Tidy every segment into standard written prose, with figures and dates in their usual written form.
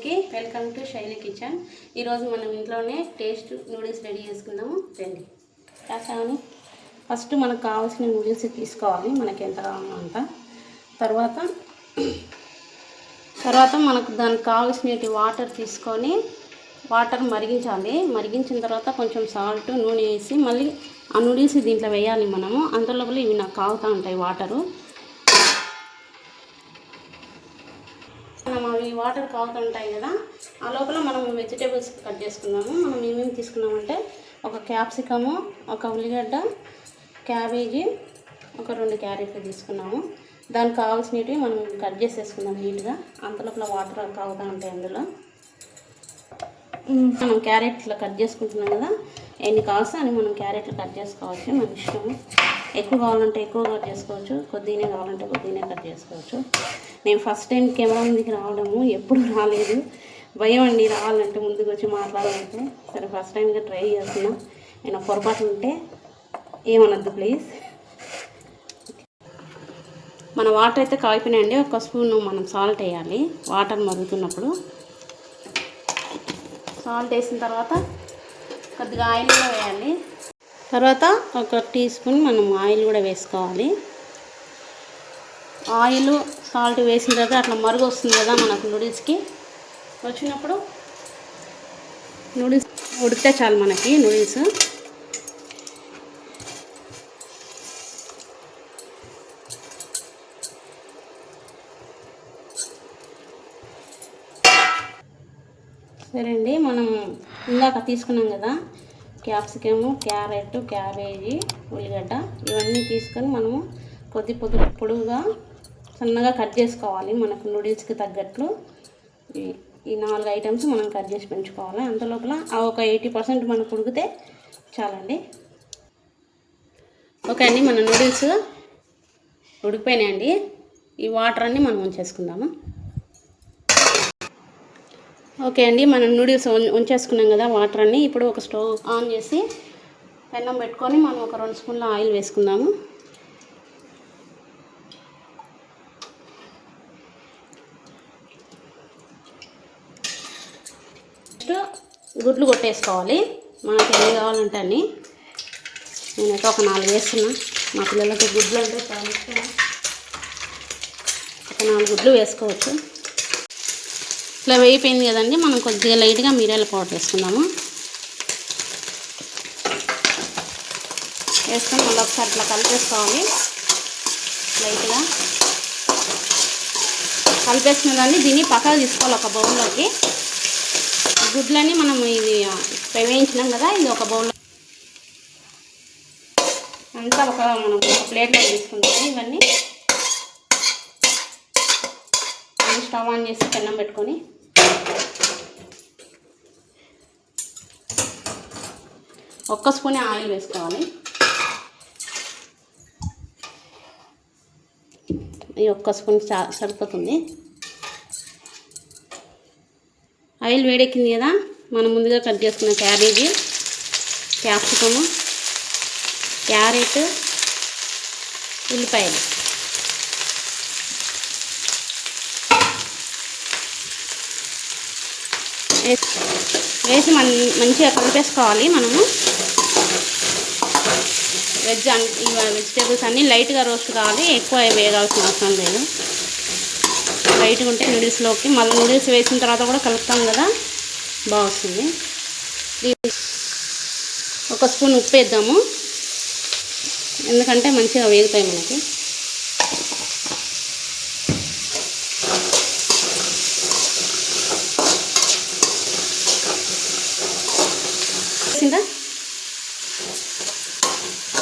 అందరికీ welcome to శైలి kitchen. ఈరోజు మనం ఇంట్లోనే టేస్ట్ నూడిల్స్ రెడీ చేసుకుందాము. రండి. కాసాను ఫస్ట్ మనకు కావాల్సిన నూడిల్స్ తీసుకోవాలి, మనకి ఎంత కావాలో అంత. తర్వాత మనకు దానికి కావాల్సిన వాటర్ తీసుకొని వాటర్ మరిగించాలి. మరిగించిన తర్వాత కొంచెం సాల్ట్, నూనె వేసి మళ్ళీ ఆ నూడిల్స్ దీంట్లో వేయాలి మనము. అంతలోపల ఇవి నాకు కాగుతూ ఉంటాయి వాటరు. మనం అవి వాటర్ కాగుతుంటాయి కదా, ఆ లోపల మనం వెజిటేబుల్స్ కట్ చేసుకున్నాము. మనం ఏమేమి తీసుకున్నామంటే ఒక క్యాప్సికము, ఒక ఉల్లిగడ్డ, క్యాబేజీ, ఒక 2 క్యారెట్లు తీసుకున్నాము. దానికి కావాల్సినవి మనం కట్ చేసేసుకున్నాం నీట్గా. అంతలోపల వాటర్ కాగుతూ ఉంటాయి అందులో. మనం క్యారెట్లు కట్ చేసుకుంటున్నాం కదా, ఎన్ని కావాల్సి అని మనం క్యారెట్లు కట్ చేసుకోవచ్చు, మన ఇష్టము. ఎక్కువ కావాలంటే ఎక్కువ కట్ చేసుకోవచ్చు, కొద్దిగానే కావాలంటే కొద్దిగానే కట్ చేసుకోవచ్చు. నేను ఫస్ట్ టైం కెమెరా ముందుకి రావడము, ఎప్పుడు రాలేదు, భయం అండి రావాలంటే, ముందుకు వచ్చి మాట్లాడాలంటే. సరే ఫస్ట్ టైంగా ట్రై చేస్తున్నా. నేను పొరపాటు ఉంటే ఏమనద్దు ప్లీజ్. మన వాటర్ అయితే కాగిపోయినాయండి. ఒక స్పూన్ మనం సాల్ట్ వేయాలి వాటర్ మరుగుతున్నప్పుడు. సాల్ట్ వేసిన తర్వాత కొద్దిగా ఆయిల్ కూడా వేయాలి. తర్వాత ఒక టీ స్పూన్ మనం ఆయిల్ కూడా వేసుకోవాలి. ఆయిల్, సాల్ట్ వేసిన తర్వాత అట్లా మరుగు వస్తుంది కదా మనకు నూడిల్స్కి. వచ్చినప్పుడు నూడిల్స్ ఉడికితే చాలు మనకి నూడిల్స్. సరే అండి, మనం ఇందాక తీసుకున్నాం కదా క్యాప్సికము, క్యారెట్, క్యాబేజీ, ఉల్లిగడ్డ, ఇవన్నీ తీసుకొని మనము పొడుగుగా సన్నగా కట్ చేసుకోవాలి. మనకు నూడిల్స్కి తగ్గట్లు ఈ 4 ఐటమ్స్ మనం కట్ చేసి పెంచుకోవాలి. అంతలోపల ఒక 80% మనకు ఉడికితే చాలండి. ఓకే అండి, మన నూడిల్స్ ఉడికిపోయినాయండి. ఈ వాటర్ అన్నీ మనం ఉంచేసుకుందాము. ఓకే అండి, మనం నూడిల్స్ ఉంచేసుకున్నాం కదా వాటర్ అన్నీ. ఇప్పుడు ఒక స్టవ్ ఆన్ చేసి పెన్నం పెట్టుకొని మనం ఒక 2 స్పూన్ల ఆయిల్ వేసుకుందాము. గుడ్లు కొట్టేసుకోవాలి. మనకి ఎన్ని కావాలంటే అన్ని. నేనైతే ఒక 4 వేస్తున్నా. మా పిల్లలకి గుడ్లు అంటే చాలా ఇష్టం. ఒక 4 గుడ్లు వేసుకోవచ్చు. ఇట్లా వేయిపోయింది కదండి, మనం కొద్దిగా లైట్గా మిరియాల పౌడర్ వేసుకుందాము. వేసుకొని మళ్ళీ ఒకసారి ఇట్లా కలిపేసుకోవాలి. లైట్గా కలిపేసుకున్న దాన్ని దీన్ని పక్కకు తీసుకోవాలి ఒక బౌల్లోకి. గుడ్లని మనం ఇది వేయించినాం కదా, ఇది ఒక బౌల్లో అంతా మనం ఒక ప్లేట్లో తీసుకుంటాము. ఇవన్నీ స్టవ్ ఆన్ చేసి పెన్నం పెట్టుకొని ఒక్క స్పూనే ఆయిల్ వేసుకోవాలి. ఈ ఒక్క స్పూన్ సరిపోతుంది. ఆయిల్ వేడెక్కింది కదా, మనం ముందుగా కట్ చేసుకున్న క్యాబేజీ, క్యాప్సికము, క్యారెట్, ఉల్లిపాయలు వేసి మంచిగా కలిపేసుకోవాలి. మనము వెజిటేబుల్స్ అన్నీ లైట్గా రోస్ట్ కావాలి, ఎక్కువ వేగాల్సిన అవసరం లేదు. లైట్గా ఉంటే నూడిల్స్లోకి మళ్ళీ నూడిల్స్ వేసిన తర్వాత కూడా కలుపుతాం కదా, బాగా వస్తుంది. ఒక స్పూన్ ఉప్పు వేద్దాము, ఎందుకంటే మంచిగా వేగుతాయి మనకి.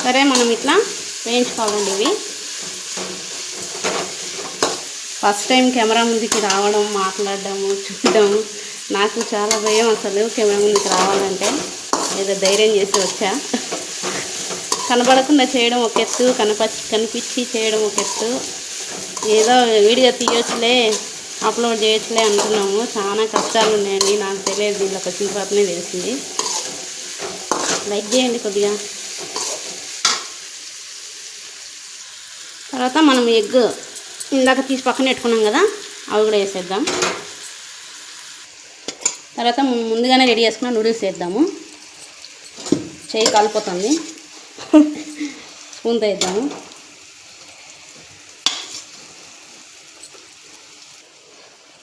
సరే, మనం ఇట్లా వేయించుకోవాలండి ఇవి. ఫస్ట్ టైం కెమెరా ముందుకి రావడం, మాట్లాడడము, చూడడం నాకు చాలా భయం. అసలు కెమెరా ముందుకి రావాలంటే ఏదో ధైర్యం చేసి వచ్చా. కనబడకుండా చేయడం ఒక ఎత్తు, కనిపించి చేయడం ఒక ఎత్తు. ఏదో వీడియో తీయొచ్చులే, అప్లోడ్ చేయొచ్చులే అనుకున్నాము. చాలా కష్టాలు ఉన్నాయండి, నాకు తెలియదు. దీనిలోకి వచ్చిన తర్వాతనే తెలిసింది. లైక్ చేయండి కొద్దిగా. తర్వాత మనం ఎగ్ ఇందాక తీసి పక్కన పెట్టుకున్నాం కదా, అవి కూడా వేసేద్దాం. తర్వాత ముందుగానే రెడీ చేసుకున్న నూడిల్స్ వేద్దాము. చేయి కాలిపోతుంది. స్పూన్తో వేద్దాము.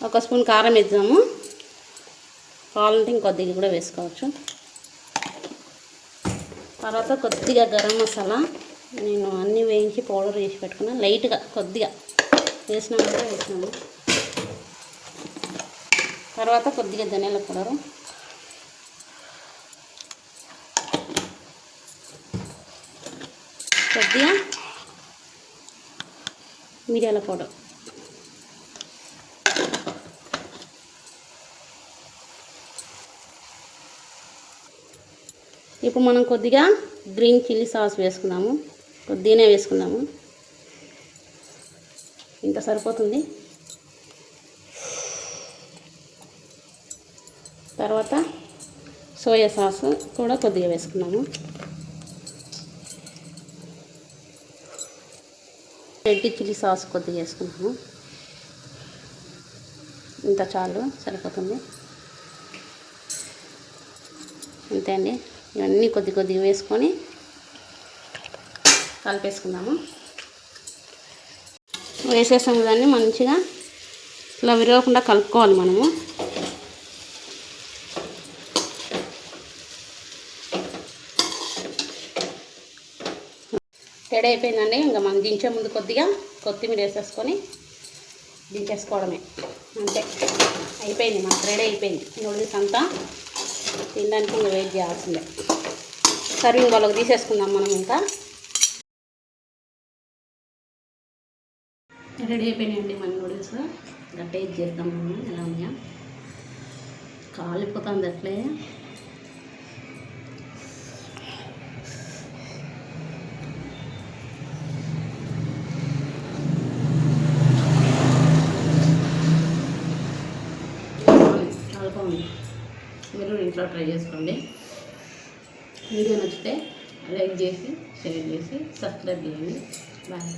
ఒక స్పూన్ కారం వేద్దాము. కావాలంటే ఇంకొద్దిగా కూడా వేసుకోవచ్చు. తర్వాత కొద్దిగా గరం మసాలా నేను అన్నీ వేయించి పౌడర్ చేసి పెట్టుకున్నాను. లైట్గా కొద్దిగా వేసినామంటే వేసినాము. తర్వాత కొద్దిగా ధనియాల పౌడరు, కొద్దిగా మిరియాల పౌడర్, ఇప్పుడు మనం కొద్దిగా గ్రీన్ చిల్లీ సాస్ వేసుకుందాము. కొద్దిగానే వేసుకుందాము, ఇంత సరిపోతుంది. తర్వాత సోయా సాస్ కూడా కొద్దిగా వేసుకున్నాము. రెడ్ చిల్లీ సాస్ కొద్దిగా వేసుకున్నాము. ఇంత చాలు, సరిపోతుంది. అంతే అండి. ఇవన్నీ కొద్ది కొద్దిగా వేసుకొని కలిపేసుకుందాము. వేసేసాము. దాన్ని మంచిగా ఇలా విరగకుండా కలుపుకోవాలి మనము. రెడీ అయిపోయిందండి. ఇంకా మనం దించే ముందు కొద్దిగా కొత్తిమీర వేసేసుకొని దించేసుకోవడమే. అంతే, అయిపోయింది. మనకు రెడీ అయిపోయింది నూడిల్స్ అంతా. తినడానికి ఇంకా వెయిట్ చేయాల్సిందే. సర్వింగ్ వాళ్ళకి తీసేసుకుందాం మనం. ఇంకా రెడీ అయిపోయినాయండి మన నూడిల్స్. ఇంకా టేస్ట్ చేద్దాం మనం ఎలా ఉన్నాయా. కాలిపోతుంది అట్లే. చాలా బాగుంది. మీరు ఇంట్లో ట్రై చేసుకోండి. వీడియో నచ్చితే లైక్ చేసి, షేర్ చేసి, సబ్స్క్రైబ్ చేయండి. బాయ్.